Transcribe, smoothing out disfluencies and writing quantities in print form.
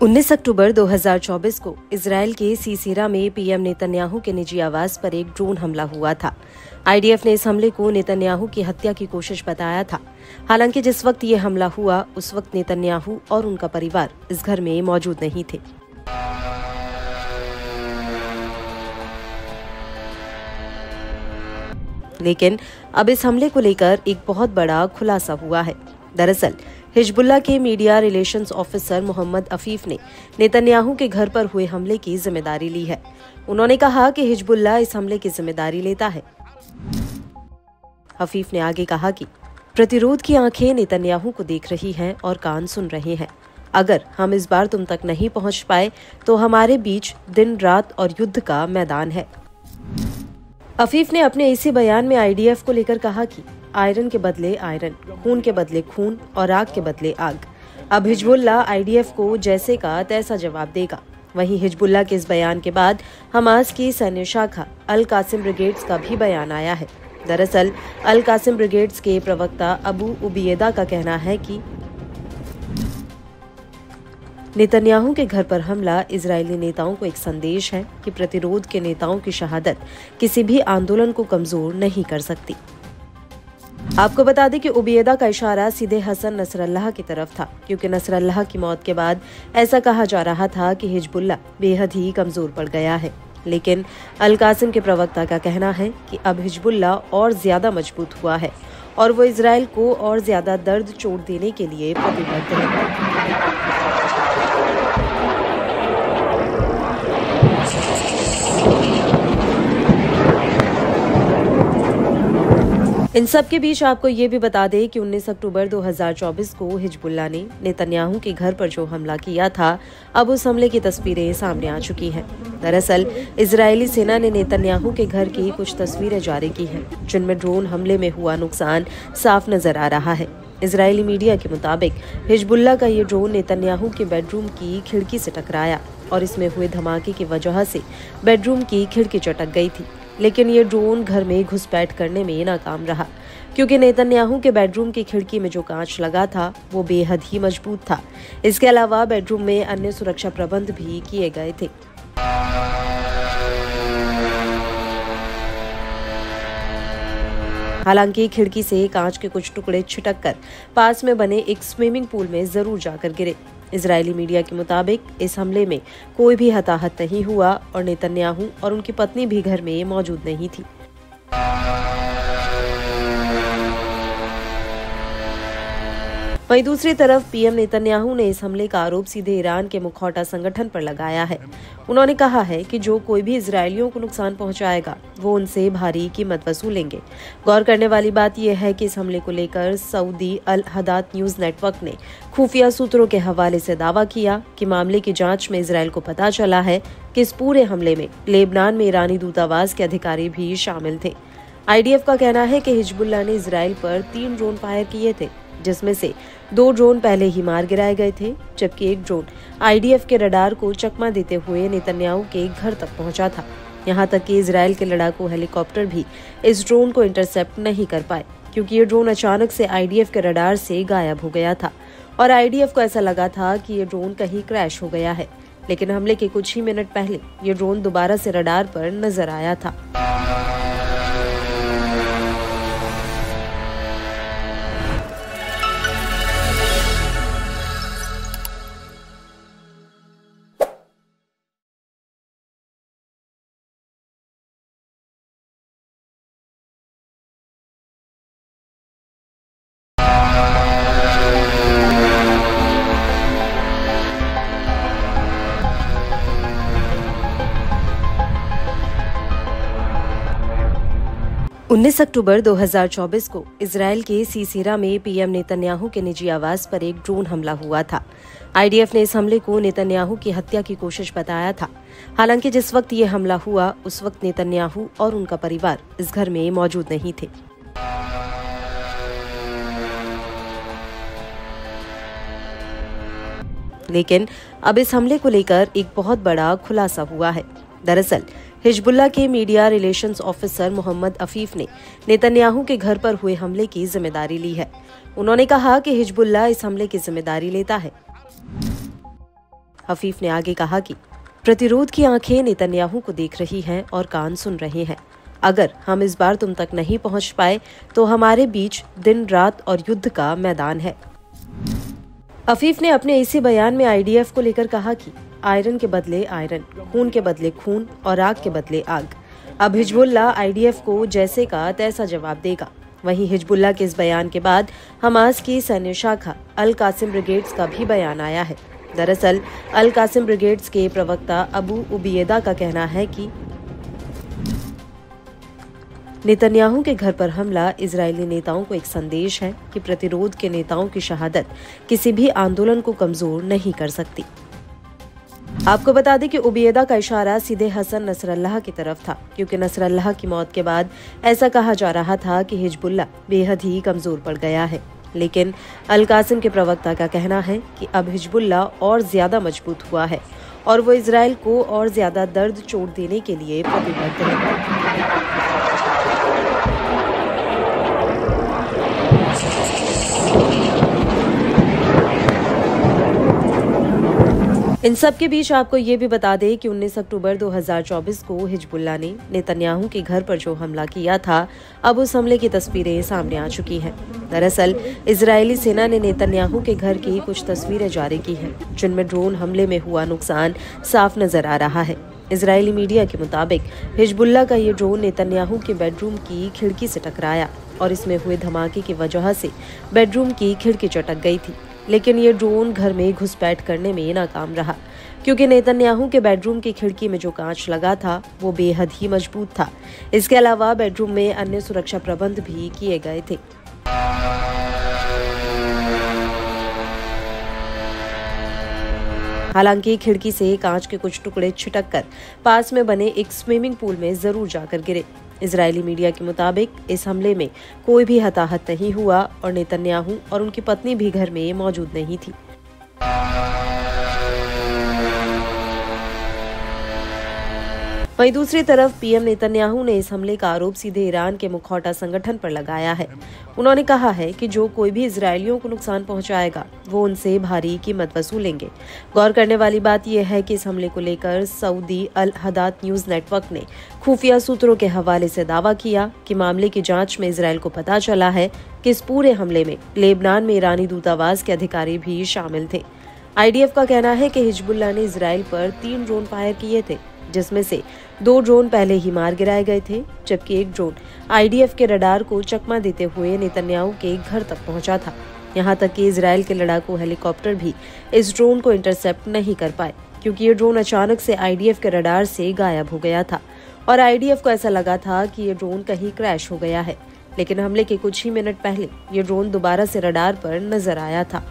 19 अक्टूबर 2024 को इजरायल के सीसेरा में पीएम नेतन्याहू के निजी आवास पर एक ड्रोन हमला हुआ था। आईडीएफ ने इस हमले को नेतन्याहू की हत्या की कोशिश बताया था। हालांकि जिस वक्त ये हमला हुआ उस वक्त नेतन्याहू और उनका परिवार इस घर में मौजूद नहीं थे। लेकिन अब इस हमले को लेकर एक बहुत बड़ा खुलासा हुआ है। दरअसल हिजबुल्ला के media relations officer Mohammad Afif ने नेतन्याहू के घर पर हुए हमले की जिम्मेदारी ली है। उन्होंने कहा कि हिजबुल्ला इस हमले की जिम्मेदारी लेता है। अफीफ ने आगे कहा कि प्रतिरोध की आंखें नेतन्याहू को देख रही हैं और कान सुन रहे हैं। अगर हम इस बार तुम तक नहीं पहुंच पाए तो हमारे बीच दिन रात और युद्ध का मैदान है। अफीफ ने अपने इसी बयान में आईडीएफ को लेकर कहा कि आयरन के बदले आयरन, खून के बदले खून और आग के बदले आग। अब हिजबुल्ला आईडीएफ को जैसे का तैसा जवाब देगा। वहीं हिजबुल्ला के इस बयान के बाद हमास की सैन्य शाखा अल कासिम ब्रिगेड्स का भी बयान आया है। दरअसल अल कासिम ब्रिगेड्स के प्रवक्ता अबू उबैदा का कहना है कि नेतन्याहू के घर पर हमला इजरायली नेताओं को एक संदेश है कि प्रतिरोध के नेताओं की शहादत किसी भी आंदोलन को कमजोर नहीं कर सकती। आपको बता दें कि उबैदा का इशारा सीधे हसन नसरल्लाह की तरफ था, क्योंकि नसरल्लाह की मौत के बाद ऐसा कहा जा रहा था कि हिजबुल्ला बेहद ही कमजोर पड़ गया है। लेकिन अल कासिम के प्रवक्ता का कहना है कि अब हिजबुल्ला और ज्यादा मजबूत हुआ है और वो इजरायल को और ज्यादा दर्द चोट देने के लिए प्रतिबद्ध है। इन सब के बीच आपको ये भी बता दें कि 19 अक्टूबर 2024 को हिजबुल्ला ने नेतन्याहू के घर पर जो हमला किया था, अब उस हमले की तस्वीरें सामने आ चुकी हैं। दरअसल इजरायली सेना ने नेतन्याहू के घर की कुछ तस्वीरें जारी की हैं, जिनमें ड्रोन हमले में हुआ नुकसान साफ नजर आ रहा है। इजरायली मीडिया के मुताबिक हिजबुल्ला का ये ड्रोन नेतन्याहू के बेडरूम की खिड़की से टकराया और इसमें हुए धमाके की वजह से बेडरूम की खिड़की चटक गई थी। लेकिन ये ड्रोन घर में घुसपैठ करने में नाकाम रहा, क्योंकि नेतन्याहू के बेडरूम की खिड़की में जो कांच लगा था वो बेहद ही मजबूत था। इसके अलावा बेडरूम में अन्य सुरक्षा प्रबंध भी किए गए थे। हालांकि खिड़की से कांच के कुछ टुकड़े छिटककर पास में बने एक स्विमिंग पूल में जरूर जाकर गिरे। इजरायली मीडिया के मुताबिक इस हमले में कोई भी हताहत नहीं हुआ और नेतन्याहू और उनकी पत्नी भी घर में मौजूद नहीं थी। वहीं दूसरी तरफ पीएम नेतन्याहू ने इस हमले का आरोप सीधे ईरान के मुखौटा संगठन पर लगाया है। उन्होंने कहा है कि जो कोई भी इजरायलियों को नुकसान पहुंचाएगा वो उनसे भारी कीमत वसूलेंगे। गौर करने वाली बात यह है कि इस हमले को लेकर सऊदी अल हदात न्यूज नेटवर्क ने खुफिया सूत्रों के हवाले से दावा किया कि मामले की जांच में इजरायल को पता चला है कि इस पूरे हमले में लेबनान में ईरानी दूतावास के अधिकारी भी शामिल थे। आईडीएफ का कहना है कि हिजबुल्ला ने इजरायल पर 3 ड्रोन फायर किए थे, जिसमें से 2 ड्रोन पहले ही मार गिराए गए थे, जबकि एक ड्रोन आईडीएफ के रडार को चकमा देते हुए नेतन्याहू के घर तक पहुंचा था। यहां तक कि इजरायल के लड़ाकू हेलीकॉप्टर भी इस ड्रोन को इंटरसेप्ट नहीं कर पाए, क्योंकि ये ड्रोन अचानक से आईडीएफ के रडार से गायब हो गया था और आईडीएफ को ऐसा लगा था कि ये ड्रोन कहीं क्रैश हो गया है। लेकिन हमले के कुछ ही मिनट पहले ये ड्रोन दोबारा से रडार पर नजर आया था। उन्नीस अक्टूबर 2024 को इजरायल के सीसेरा में पीएम नेतन्याहू के निजी आवास पर एक ड्रोन हमला हुआ था। आईडीएफ ने इस हमले को नेतन्याहू की हत्या की कोशिश बताया था। हालांकि जिस वक्त ये हमला हुआ उस वक्त नेतन्याहू और उनका परिवार इस घर में मौजूद नहीं थे। लेकिन अब इस हमले को लेकर एक बहुत बड़ा खुलासा हुआ है। दरअसल हिजबुल्ला के media relations officer Mohammad Afif ने नेतन्याहू के घर पर हुए हमले की जिम्मेदारी ली है। उन्होंने कहा कि हिजबुल्ला इस हमले की जिम्मेदारी लेता है। हफीफ ने आगे कहा कि प्रतिरोध की आंखें नेतन्याहू को देख रही हैं और कान सुन रहे हैं। अगर हम इस बार तुम तक नहीं पहुंच पाए तो हमारे बीच दिन रात और युद्ध का मैदान है। हफीफ ने अपने इसी बयान में आईडीएफ को लेकर कहा कि आयरन के बदले आयरन, खून के बदले खून और आग के बदले आग। अब हिजबुल्लाह आईडीएफ को जैसे का तैसा जवाब देगा। वहीं हिजबुल्लाह के इस बयान के बाद हमास की सैन्य शाखा अल कासिम ब्रिगेड्स का भी बयान आया है। दरअसल अल कासिम ब्रिगेड्स के प्रवक्ता अबू उबैदा का कहना है कि नेतन्याहू के घर पर हमला इजरायली नेताओं को एक संदेश है कि प्रतिरोध के नेताओं की शहादत किसी भी आंदोलन को कमजोर नहीं कर सकती। आपको बता दें कि उबैदा का इशारा सीधे हसन नसरल्लाह की तरफ था, क्योंकि नसरल्लाह की मौत के बाद ऐसा कहा जा रहा था कि हिजबुल्लाह बेहद ही कमजोर पड़ गया है। लेकिन अल कासिम के प्रवक्ता का कहना है कि अब हिजबुल्लाह और ज्यादा मजबूत हुआ है और वो इजरायल को और ज्यादा दर्द चोट देने के लिए प्रतिबद्ध है। इन सब के बीच आपको ये भी बता दें कि 19 अक्टूबर 2024 को हिजबुल्लाह ने नेतन्याहू के घर पर जो हमला किया था, अब उस हमले की तस्वीरें सामने आ चुकी हैं। दरअसल इजरायली सेना ने नेतन्याहू के घर की कुछ तस्वीरें जारी की हैं, जिनमें ड्रोन हमले में हुआ नुकसान साफ नजर आ रहा है। इजरायली मीडिया के मुताबिक हिजबुल्लाह का ये ड्रोन नेतन्याहू के बेडरूम की खिड़की से टकराया और इसमें हुए धमाके की वजह से बेडरूम की खिड़की चटक गई थी। लेकिन ये ड्रोन घर में घुसपैठ करने में नाकाम रहा, क्योंकि नेतन्याहू के बेडरूम की खिड़की में जो कांच लगा था वो बेहद ही मजबूत था। इसके अलावा बेडरूम में अन्य सुरक्षा प्रबंध भी किए गए थे। हालांकि खिड़की से कांच के कुछ टुकड़े छिटककर पास में बने एक स्विमिंग पूल में जरूर जाकर गिरे। इजरायली मीडिया के मुताबिक इस हमले में कोई भी हताहत नहीं हुआ और नेतन्याहू और उनकी पत्नी भी घर में मौजूद नहीं थी। वहीं दूसरी तरफ पीएम नेतन्याहू ने इस हमले का आरोप सीधे ईरान के मुखौटा संगठन पर लगाया है। उन्होंने कहा है कि जो कोई भी इजरायलियों को नुकसान पहुंचाएगा वो उनसे भारी कीमत वसूलेंगे। गौर करने वाली बात यह है कि इस हमले को लेकर सऊदी अल हदात न्यूज नेटवर्क ने खुफिया सूत्रों के हवाले से दावा किया कि मामले की जांच में इजरायल को पता चला है कि इस पूरे हमले में लेबनान में ईरानी दूतावास के अधिकारी भी शामिल थे। आईडीएफ का कहना है कि हिजबुल्लाह ने इजरायल पर 3 ड्रोन फायर किए थे, जिसमें से 2 ड्रोन पहले ही मार गिराए गए थे, जबकि एक ड्रोन आईडीएफ के रडार को चकमा देते हुए नेतन्याहू के घर तक पहुंचा था। यहां तक कि इजरायल के लड़ाकू हेलीकॉप्टर भी इस ड्रोन को इंटरसेप्ट नहीं कर पाए, क्योंकि ये ड्रोन अचानक से आईडीएफ के रडार से गायब हो गया था और आईडीएफ को ऐसा लगा था कि ये ड्रोन कहीं क्रैश हो गया है। लेकिन हमले के कुछ ही मिनट पहले ये ड्रोन दोबारा से रडार पर नजर आया था।